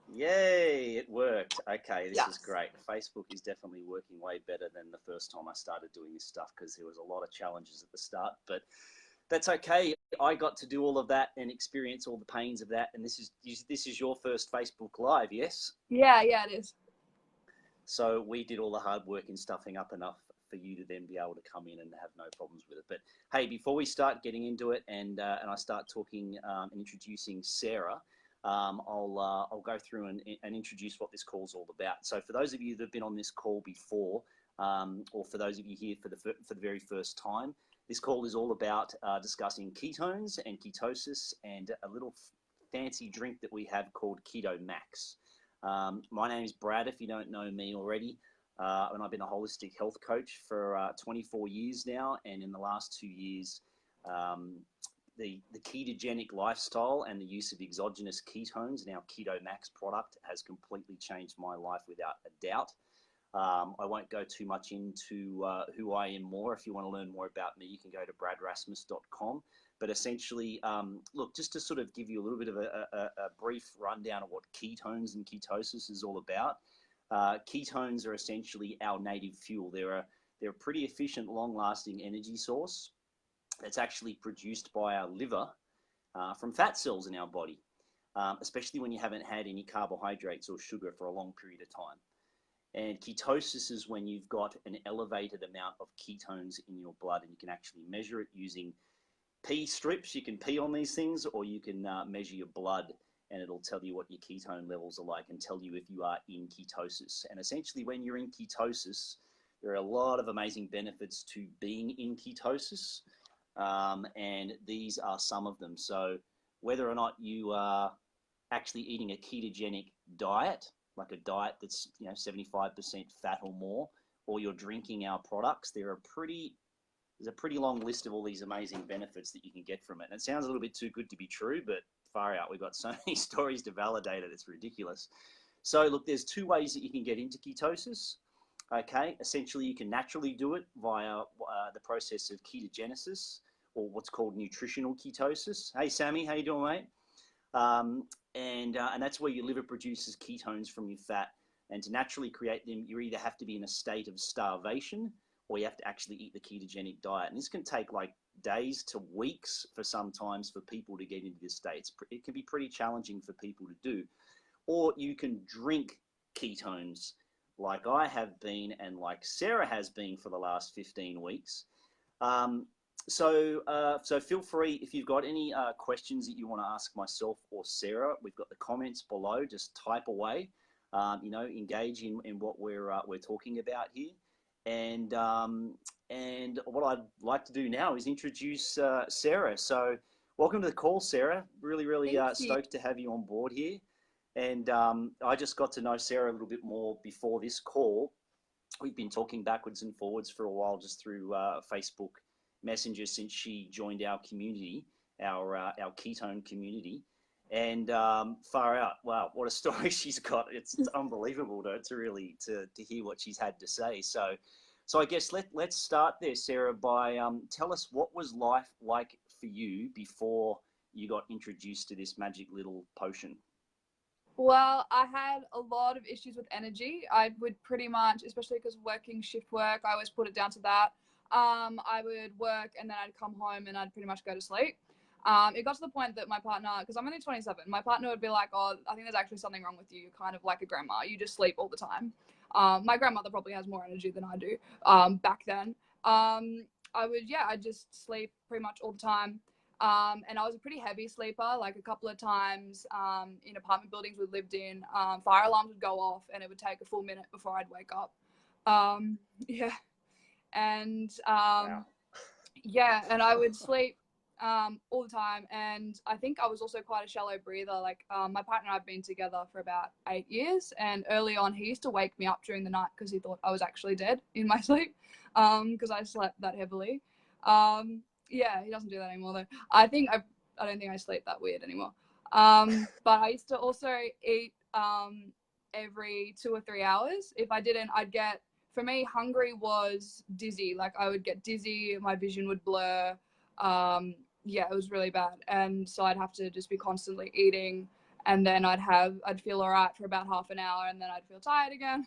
Yay, it worked. Okay, this is Yes. great. Facebook is definitely working way better than the first time I started doing this stuff because there was a lot of challenges at the start, but that's okay. I got to do all of that and experience all the pains of that. And this is your first Facebook Live, yes? Yeah, it is. So we did all the hard work in stuffing up enough for you to then be able to come in and have no problems with it. But hey, before we start getting into it and I start talking and introducing Sarah, I'll go through and introduce what this call's all about. So for those of you that have been on this call before, or for those of you here for the very first time, this call is all about discussing ketones and ketosis and a little fancy drink that we have called Keto Max. My name is Brad, if you don't know me already, and I've been a holistic health coach for 24 years now, and in the last 2 years, the ketogenic lifestyle and the use of exogenous ketones in our Keto Max product has completely changed my life without a doubt. I won't go too much into who I am more. If you want to learn more about me, you can go to bradrasmus.com. But essentially, look, just to sort of give you a little bit of a brief rundown of what ketones and ketosis is all about. Ketones are essentially our native fuel. They're a pretty efficient, long-lasting energy source that's actually produced by our liver from fat cells in our body, especially when you haven't had any carbohydrates or sugar for a long period of time. And ketosis is when you've got an elevated amount of ketones in your blood, and you can actually measure it using pee strips. You can pee on these things, or you can measure your blood, and it'll tell you what your ketone levels are like and tell you if you are in ketosis. And essentially, when you're in ketosis, there are a lot of amazing benefits to being in ketosis, and these are some of them. So whether or not you are actually eating a ketogenic diet, like a diet that's 75% fat or more, or you're drinking our products, there's a pretty long list of all these amazing benefits that you can get from it. And it sounds a little bit too good to be true, but far out. We've got so many stories to validate it. It's ridiculous. So look, there's two ways that you can get into ketosis. Okay, essentially you can naturally do it via the process of ketogenesis, or what's called nutritional ketosis. Hey, Sammy, how you doing, mate? And that's where your liver produces ketones from your fat. And to naturally create them, you either have to be in a state of starvation, or you have to actually eat the ketogenic diet. And this can take like days to weeks for sometimes for people to get into this state. It can be pretty challenging for people to do. Or you can drink ketones like I have been and like Sarah has been for the last 15 weeks. So feel free, if you've got any questions that you want to ask myself or Sarah, we've got the comments below, just type away, engage in what we're talking about here. And what I'd like to do now is introduce Sarah. So welcome to the call, Sarah. Really stoked to have you on board here. And I just got to know Sarah a little bit more before this call. We've been talking backwards and forwards for a while just through Facebook Messenger since she joined our community, our ketone community. And far out, wow, what a story she's got. It's unbelievable to hear what she's had to say. So I guess let's start there, Sarah, by tell us, what was life like for you before you got introduced to this magic little potion? Well, I had a lot of issues with energy. I would pretty much, especially because working shift work, I always put it down to that. I would work and then I'd come home and I'd pretty much go to sleep. It got to the point that my partner, because I'm only 27, my partner would be like, oh, I think there's actually something wrong with you. You're kind of like a grandma. You just sleep all the time. My grandmother probably has more energy than I do back then. I'd just sleep pretty much all the time. And I was a pretty heavy sleeper. Like a couple of times in apartment buildings we lived in, fire alarms would go off and it would take a full minute before I'd wake up. And and I would sleep all the time. And I think I was also quite a shallow breather. Like my partner and I've been together for about 8 years, and early on he used to wake me up during the night because he thought I was actually dead in my sleep because I slept that heavily. He doesn't do that anymore though. I don't think I sleep that weird anymore. But I used to also eat every 2 or 3 hours. If I didn't, for me, hungry was dizzy. Like I would get dizzy, my vision would blur. It was really bad. And so I'd have to just be constantly eating. and then I'd feel all right for about half an hour, and then I'd feel tired again.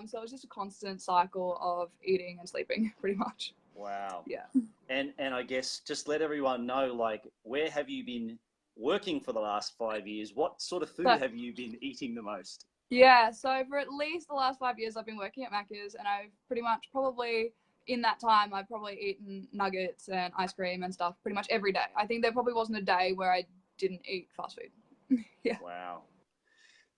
So it was just a constant cycle of eating and sleeping, pretty much. Wow. Yeah. And I guess just let everyone know, like, where have you been working for the last 5 years? What sort of food have you been eating the most? Yeah, so for at least the last 5 years, I've been working at Macca's, and I've pretty much probably in that time, I've probably eaten nuggets and ice cream and stuff pretty much every day. I think there probably wasn't a day where I didn't eat fast food. Yeah. Wow.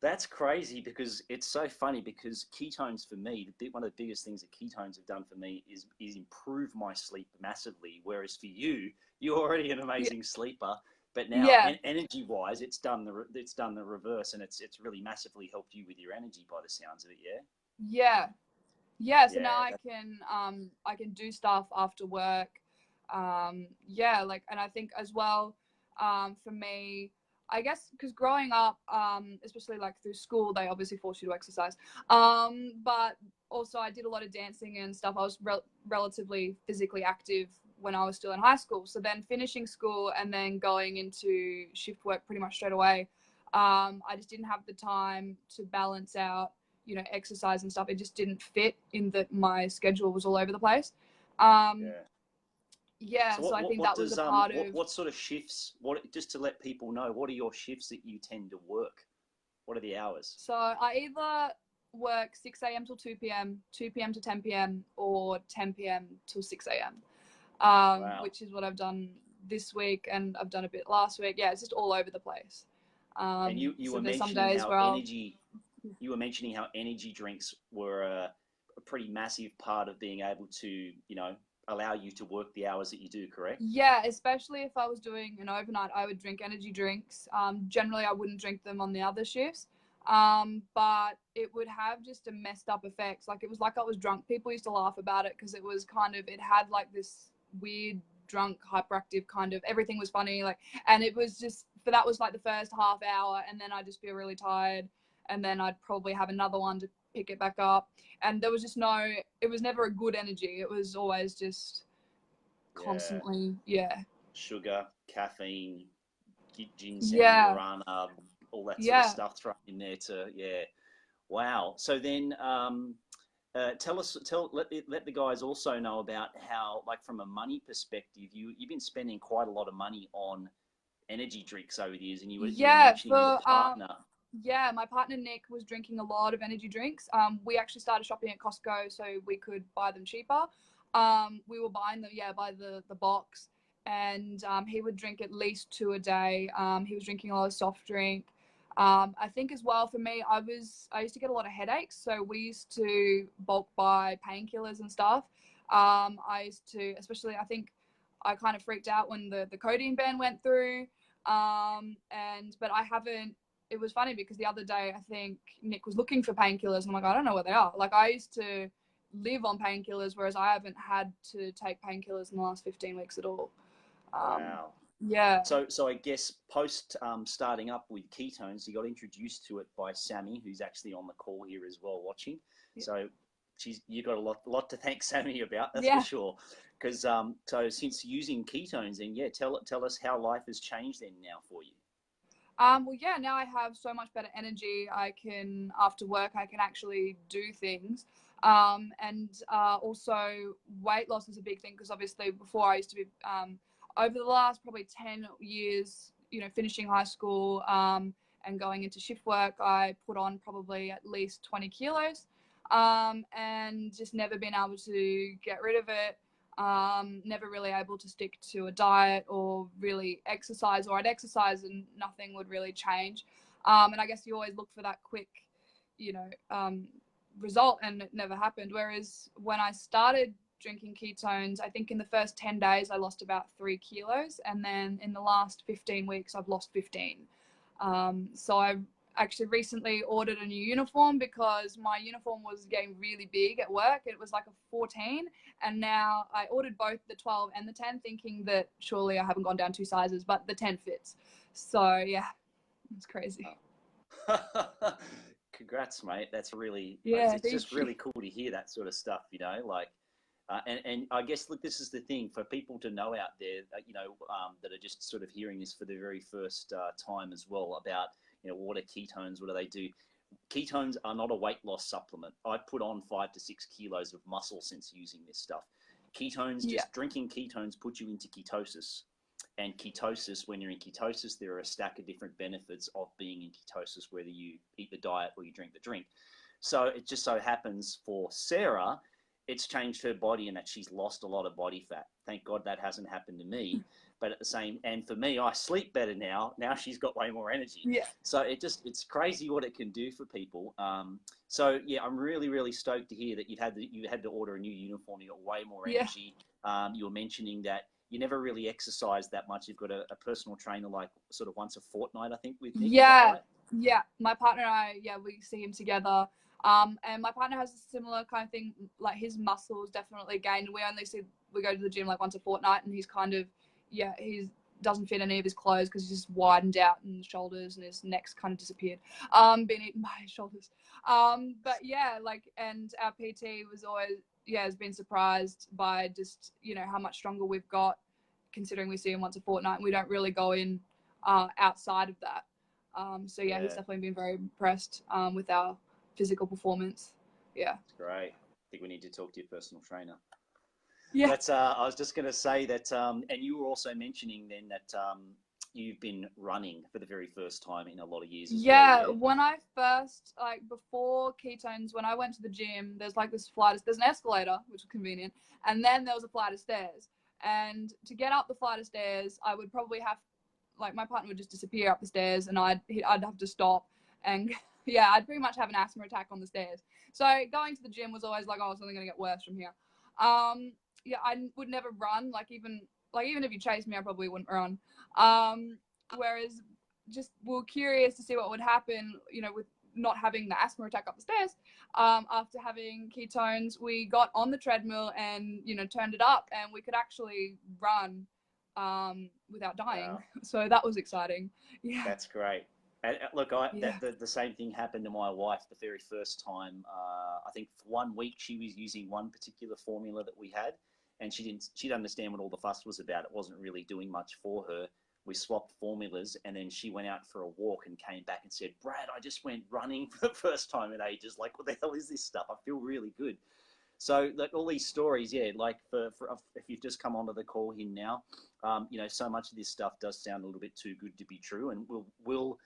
That's crazy, because it's so funny, because ketones for me, one of the biggest things that ketones have done for me is improve my sleep massively. Whereas for you, you're already an amazing sleeper, but now energy wise, it's done the reverse, and it's really massively helped you with your energy by the sounds of it. Yeah. Yeah. So Yeah. now I can do stuff after work. Yeah, like, and I think as well, for me, I guess because growing up, especially like through school, they obviously force you to exercise. But also I did a lot of dancing and stuff. I was relatively physically active when I was still in high school. So then finishing school and then going into shift work pretty much straight away, I just didn't have the time to balance out, you know, exercise and stuff. It just didn't fit in that my schedule was all over the place. Yeah, so I think that was a part of... What sort of shifts, just to let people know, what are your shifts that you tend to work? What are the hours? So I either work 6 a.m. till 2 p.m., 2 p.m. to 10 p.m., or 10 p.m. till 6 a.m., Wow. which is what I've done this week, and I've done a bit last week. Yeah, it's just all over the place. And you were mentioning you were mentioning how energy drinks were a pretty massive part of being able to, you know, allow you to work the hours that you do, correct? Yeah, especially if I was doing an overnight, I would drink energy drinks. Generally, I wouldn't drink them on the other shifts, but it would have just a messed up effects. Like, it was like I was drunk. People used to laugh about it because it was kind of, it had like this weird drunk hyperactive kind of, everything was funny, like, and it was just, for that was like the first half hour, and then I'd just feel really tired, and then I'd probably have another one to pick it back up, and there was just no, it was never a good energy. It was always just constantly, sugar, caffeine, ginseng, guarana, all that sort of stuff thrown in there to, wow. So then let the guys also know about how, like, from a money perspective, you've been spending quite a lot of money on energy drinks over the years, and you were mentioning your partner. Yeah, my partner Nick was drinking a lot of energy drinks. We actually started shopping at Costco so we could buy them cheaper. We were buying them, by the box, and he would drink at least 2 a day. He was drinking a lot of soft drink. I think as well for me, I used to get a lot of headaches, so we used to bulk buy painkillers and stuff. I used to, especially, I think I kind of freaked out when the codeine ban went through. But I haven't. It was funny because the other day I think Nick was looking for painkillers, and I'm like, I don't know where they are. Like, I used to live on painkillers, whereas I haven't had to take painkillers in the last 15 weeks at all. Wow. Yeah. So I guess post starting up with ketones, you got introduced to it by Sammy, who's actually on the call here as well, watching. Yeah. So you got a lot to thank Sammy about, that's for sure. Because so since using ketones, then tell us how life has changed then now for you. Now I have so much better energy. I can, after work, I can actually do things. Also weight loss is a big thing, because obviously before I used to be, over the last probably 10 years, you know, finishing high school and going into shift work, I put on probably at least 20 kilos and just never been able to get rid of it. Never really able to stick to a diet or really exercise, or I'd exercise and nothing would really change. And I guess you always look for that quick, you know, result, and it never happened. Whereas when I started drinking ketones, I think in the first 10 days I lost about 3 kilos, and then in the last 15 weeks I've lost 15. So I've actually recently ordered a new uniform because my uniform was getting really big at work. It was like a 14, and now I ordered both the 12 and the 10, thinking that surely I haven't gone down 2 sizes, but the 10 fits. So yeah, it's crazy. Congrats, mate. That's really, it's just really cool to hear that sort of stuff, you know, like, and I guess, look, this is the thing for people to know out there, you know, that are just sort of hearing this for the very first time as well, about, what are ketones? What do they do? Ketones are not a weight loss supplement. I put on 5 to 6 kilos of muscle since using this stuff. Ketones, just drinking ketones puts you into ketosis. And ketosis, when you're in ketosis, there are a stack of different benefits of being in ketosis, whether you eat the diet or you drink the drink. So it just so happens for Sarah, it's changed her body and that she's lost a lot of body fat. Thank God that hasn't happened to me. But at the same, and for me, I sleep better now. Now she's got way more energy. Yeah. So it's crazy what it can do for people. So yeah, I'm really, really stoked to hear that you had to order a new uniform. You got way more energy. You were mentioning that you never really exercise that much. You've got a personal trainer like sort of once a fortnight, I think, with Nick. Yeah. Right? Yeah. My partner and I, we see him together. And my partner has a similar kind of thing, like his muscles definitely gained. We go to the gym like once a fortnight, and he's kind of, he doesn't fit any of his clothes because he's just widened out in his shoulders and his neck's kind of disappeared, been eaten by his shoulders. But yeah, and our PT was always, has been surprised by just, how much stronger we've got, considering we see him once a fortnight and we don't really go in outside of that. So he's definitely been very impressed with our physical performance. That's great. I think we need to talk to your personal trainer. That's I was just going to say that, and you were also mentioning then that you've been running for the very first time in a lot of years as well. When I first, before ketones, when I went to the gym, there's this flight, there's an escalator, which was convenient, and then there was a flight of stairs. And to get up the flight of stairs, I would probably have, my partner would just disappear up the stairs, and I'd have to stop, and I'd pretty much have an asthma attack on the stairs. So going to the gym was always it's only going to get worse from here. I would never run, even if you chased me, I probably wouldn't run. Whereas just we were curious to see what would happen, with not having the asthma attack up the stairs. After having ketones, we got on the treadmill and, turned it up, and we could actually run without dying. Wow. So that was exciting. Yeah. That's great. And look, the same thing happened to my wife the very first time. I think for 1 week she was using one particular formula that we had, and she didn't understand what all the fuss was about. It wasn't really doing much for her. We swapped formulas, and then she went out for a walk and came back and said, "Brad, I just went running for the first time in ages. What the hell is this stuff? I feel really good." So all these stories, for if you've just come onto the call here now, so much of this stuff does sound a little bit too good to be true, and will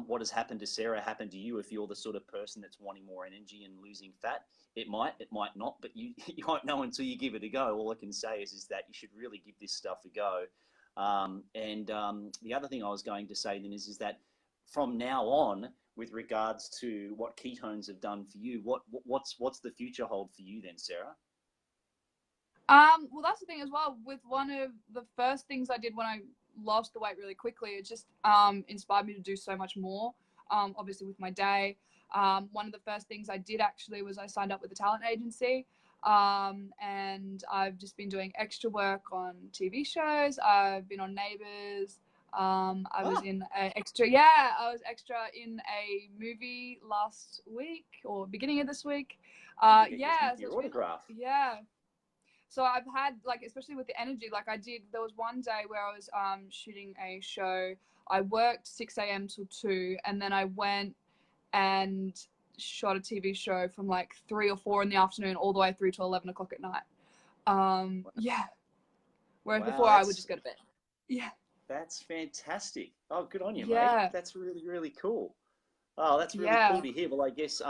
what has happened to Sarah happen to you if you're the sort of person that's wanting more energy and losing fat? It might not, but you won't know until you give it a go. All I can say is that you should really give this stuff a go. The other thing I was going to say then is that from now on, with regards to what ketones have done for you, what's the future hold for you then, Sarah? Well, that's the thing as well. With one of the first things I did when I lost the weight really quickly, it just inspired me to do so much more, obviously with my day. One of the first things I did actually was I signed up with a talent agency, and I've just been doing extra work on TV shows. I've been on Neighbours. I was extra in a movie last week or beginning of this week. Your autograph. So I've had, especially with the energy, there was one day where I was shooting a show. I worked 6 a.m. till 2, and then I went and shot a TV show from 3 or 4 in the afternoon all the way through to 11 o'clock at night. Whereas before I would just go to bed. Yeah. That's fantastic. Oh, good on you, mate. That's really, really cool. Oh, that's really cool to hear. Well, I guess,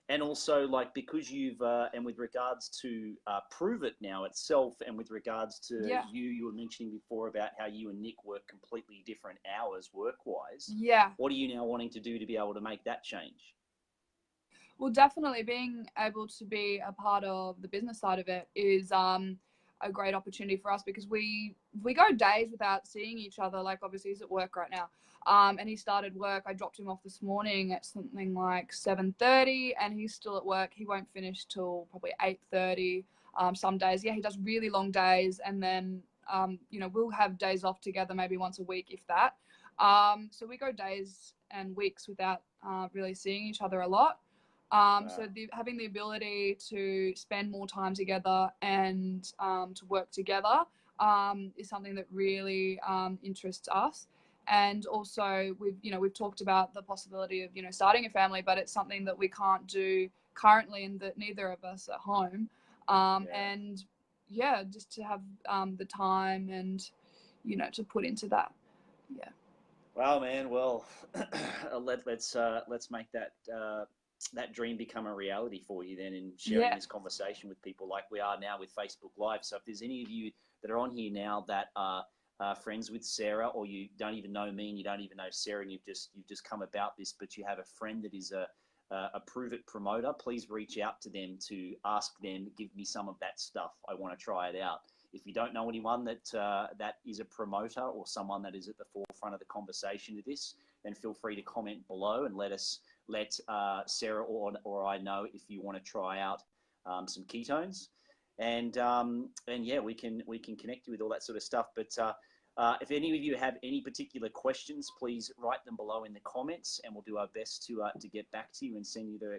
and also because you've, and with regards to Prove It now itself, and with regards to you were mentioning before about how you and Nick work completely different hours work-wise. Yeah. What are you now wanting to do to be able to make that change? Well, definitely being able to be a part of the business side of it is a great opportunity for us, because we go days without seeing each other. Obviously he's at work right now, and he started work. I dropped him off this morning at something like 7:30, and he's still at work. He won't finish till probably 8:30. Some days, he does really long days, and then we'll have days off together maybe once a week, if that. So we go days and weeks without really seeing each other a lot. So having the ability to spend more time together and to work together is something that really interests us. And also we've talked about the possibility of, starting a family, but it's something that we can't do currently and that neither of us are home. And yeah, just to have the time and, to put into that. Yeah. Well, man, well, let's make that that dream become a reality for you then, in sharing this conversation with people like we are now with Facebook Live. So if there's any of you that are on here now that are friends with Sarah, or you don't even know me and you don't even know Sarah, and you've just come about this, but you have a friend that is a Prove It promoter, please reach out to them to ask them, give me some of that stuff. I want to try it out. If you don't know anyone that that is a promoter or someone that is at the forefront of the conversation of this, then feel free to comment below and let Sarah or I know if you want to try out some ketones, and yeah, we can connect you with all that sort of stuff. But if any of you have any particular questions, please write them below in the comments, and we'll do our best to get back to you and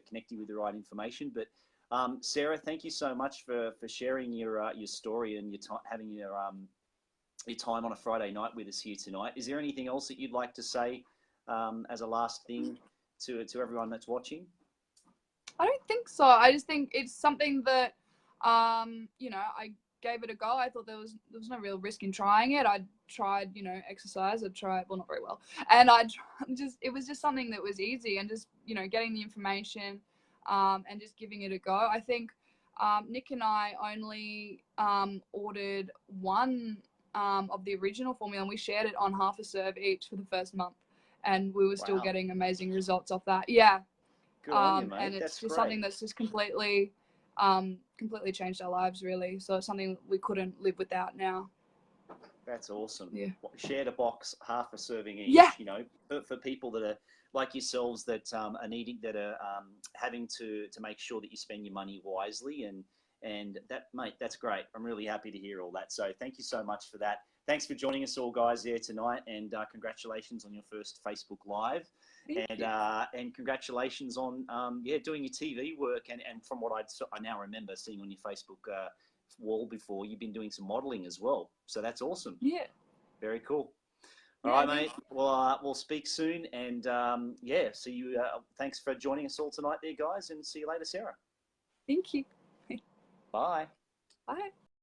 connect you with the right information. But Sarah, thank you so much for sharing your story and having your time on a Friday night with us here tonight. Is there anything else that you'd like to say as a last thing to everyone that's watching? I don't think so. I just think it's something that I gave it a go. I thought there was no real risk in trying it. I tried, exercise. I tried, well, not very well, and it was just something that was easy, and just getting the information and just giving it a go. I think Nick and I only ordered one of the original formula, and we shared it on half a serve each for the first month, and we were still getting amazing results off that. Yeah. Good on you, mate. And it's that's just great. something that's just completely changed our lives, really. So it's something we couldn't live without now. That's awesome. Yeah. Shared a box, half a serving each. Yeah. For people that are like yourselves that are having to make sure that you spend your money wisely, and that, mate, that's great. I'm really happy to hear all that. So thank you so much for that. Thanks for joining us all, guys, there tonight, and congratulations on your first Facebook Live. And congratulations on doing your TV work, and from what I now remember seeing on your Facebook wall before, you've been doing some modeling as well, so that's awesome. Yeah, very cool. All right, mate, we'll speak soon, and see you. Thanks for joining us all tonight there, guys, and see you later, Sarah. Thank you. Bye. Bye.